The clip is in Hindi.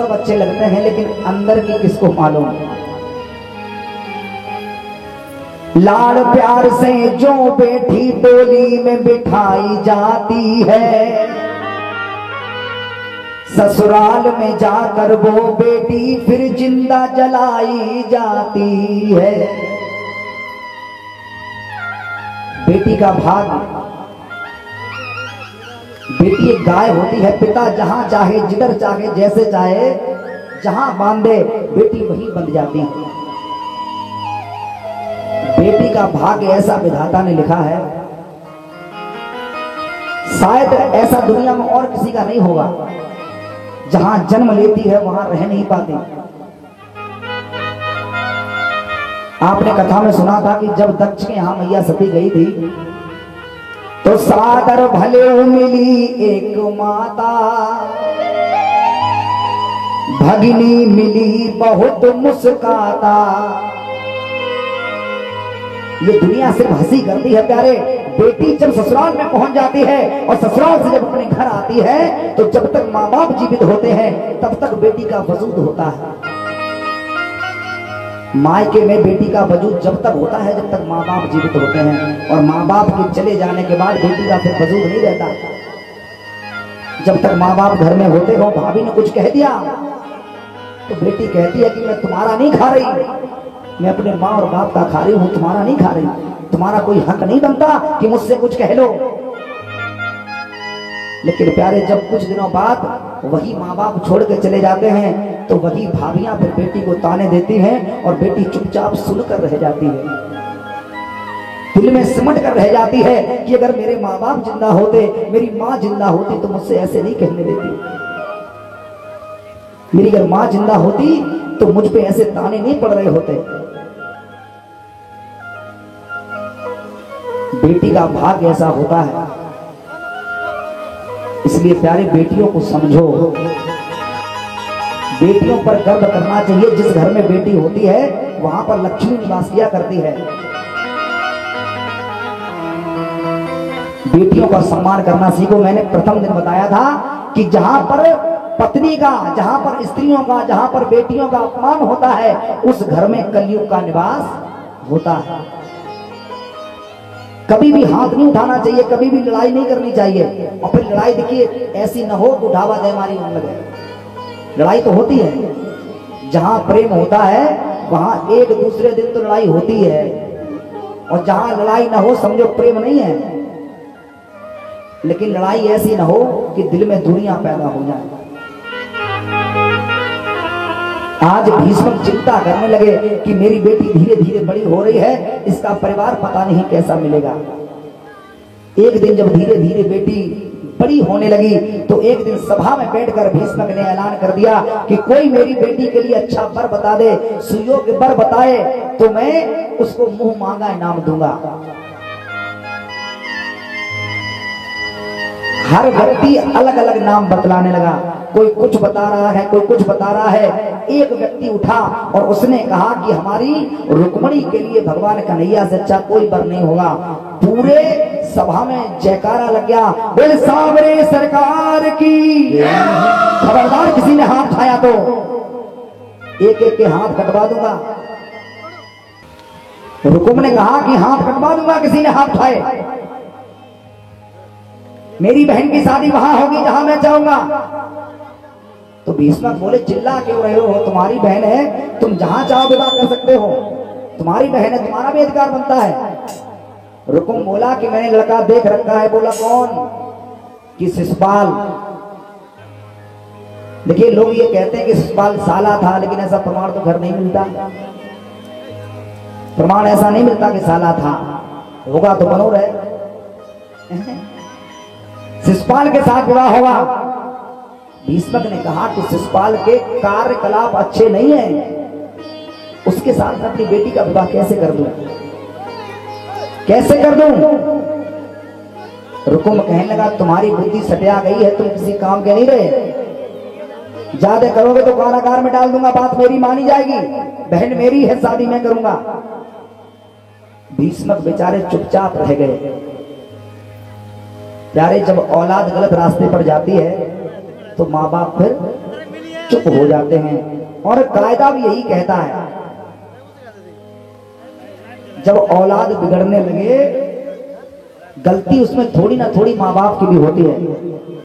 सब अच्छे लगते हैं, लेकिन अंदर की किसको मालूम। लाड़ प्यार से जो बेटी डोली में बिठाई जाती है, ससुराल में जाकर वो बेटी फिर जिंदा जलाई जाती है। बेटी का भाग, बेटी एक गाय होती है, पिता जहां चाहे जिधर चाहे जैसे चाहे जहां बांधे बेटी वहीं बंध जाती है। बेटी का भाग्य ऐसा विधाता ने लिखा है, शायद ऐसा दुनिया में और किसी का नहीं होगा। जहां जन्म लेती है वहां रह नहीं पाती। आपने कथा में सुना था कि जब दक्ष के यहां मैया सती गई थी तो सादर भले मिली एक माता, भगिनी मिली बहुत मुस्काता। ये दुनिया सिर्फ हंसी करती है प्यारे। बेटी जब ससुराल में पहुंच जाती है और ससुराल से जब अपने घर आती है तो जब तक माँ बाप जीवित होते हैं तब तक बेटी का वजूद होता है। मायके में बेटी का वजूद जब तक होता है जब तक माँ बाप जीवित होते हैं, और माँ बाप के चले जाने के बाद बेटी का फिर वजूद नहीं रहता। जब तक माँ बाप घर में होते हो, भाभी ने कुछ कह दिया तो बेटी कहती है कि मैं तुम्हारा नहीं खा रही, मैं अपने माँ और बाप का खा रही हूँ, तुम्हारा नहीं खा रही। तुम्हारा कोई हक नहीं बनता कि मुझसे कुछ कह लो। लेकिन प्यारे जब कुछ दिनों बाद वही माँ बाप छोड़ के चले जाते हैं तो वही भाभियां फिर बेटी को ताने देती हैं और बेटी चुपचाप सुनकर रह जाती है। दिल में सिमट कर रह जाती है कि अगर मेरे माँ बाप जिंदा होते, मेरी माँ जिंदा होती तो मुझसे ऐसे नहीं कहने देती। मेरी अगर माँ जिंदा होती तो मुझ पे ऐसे ताने नहीं पड़ रहे होते। बेटी का भाग्य ऐसा होता है। इसलिए प्यारे बेटियों को समझो, बेटियों पर गर्व करना चाहिए। जिस घर में बेटी होती है वहां पर लक्ष्मी निवास किया करती है। बेटियों का सम्मान करना सीखो। मैंने प्रथम दिन बताया था कि जहां पर पत्नी का, जहां पर स्त्रियों का, जहां पर बेटियों का अपमान होता है उस घर में कलयुग का निवास होता है। कभी भी हाथ नहीं उठाना चाहिए, कभी भी लड़ाई नहीं करनी चाहिए। और फिर लड़ाई देखिए ऐसी न हो कि उठावा दे मारी होने लगे। लड़ाई तो होती है, जहां प्रेम होता है वहां एक दूसरे दिन तो लड़ाई होती है, और जहां लड़ाई ना हो समझो प्रेम नहीं है। लेकिन लड़ाई ऐसी ना हो कि दिल में दूरियां पैदा हो जाए। आज भीष्म चिंता करने लगे कि मेरी बेटी धीरे धीरे बड़ी हो रही है, इसका परिवार पता नहीं कैसा मिलेगा। एक दिन जब धीरे धीरे बेटी बड़ी होने लगी तो एक दिन सभा में बैठकर भीष्म ने ऐलान कर दिया कि कोई मेरी बेटी के लिए अच्छा वर बता दे, सुयोग्य वर बताए तो मैं उसको मुंह मांगा इनाम दूंगा। हर व्यक्ति अलग अलग नाम बतलाने लगा, कोई कुछ बता रहा है, कोई कुछ बता रहा है। एक व्यक्ति उठा और उसने कहा कि हमारी रुक्मणी के लिए भगवान कन्हैया से अच्छा कोई वर नहीं होगा। पूरे सभा में जयकारा लग गया, बोले सावरे सरकार की। खबरदार किसी ने हाथ उठाया तो एक एक के हाथ कटवा दूंगा। रुकुम ने कहा कि हाथ कटवा दूंगा किसी ने हाथ उठाए। मेरी बहन की शादी वहां होगी जहां मैं जाऊंगा। तो भीष्म बोले चिल्ला क्यों रहे हो, तुम्हारी बहन है, तुम जहां चाहो विवाह कर सकते हो, तुम्हारी बहन है, तुम्हारा भी अधिकार बनता है। रुकुम बोला कि मैंने लड़का देख रखा है। बोला कौन? कि शिशुपाल। देखिए लोग ये कहते हैं कि शिशुपाल साला था, लेकिन ऐसा प्रमाण तो घर नहीं मिलता। प्रमाण ऐसा नहीं मिलता कि साला था, होगा तो बनो रहे। शिशुपाल के साथ विवाह होगा। भीष्मक ने कहा कि शिशुपाल के कार्यकलाप अच्छे नहीं हैं, उसके साथ मैं अपनी बेटी का विवाह कैसे कर दूं, कैसे कर दूं? रुकुम कहने लगा तुम्हारी बुद्धि सटिया गई है, तुम किसी काम के नहीं रहे। ज्यादा करोगे तो कारागार में डाल दूंगा, बात मेरी मानी जाएगी, बहन मेरी है, शादी मैं करूंगा। भीष्मक बेचारे चुपचाप रह गए। प्यारे जब औलाद गलत रास्ते पर जाती है तो माँ बाप फिर चुप हो जाते हैं। और कायदा भी यही कहता है, जब औलाद बिगड़ने लगे, गलती उसमें थोड़ी ना थोड़ी माँ बाप की भी होती है।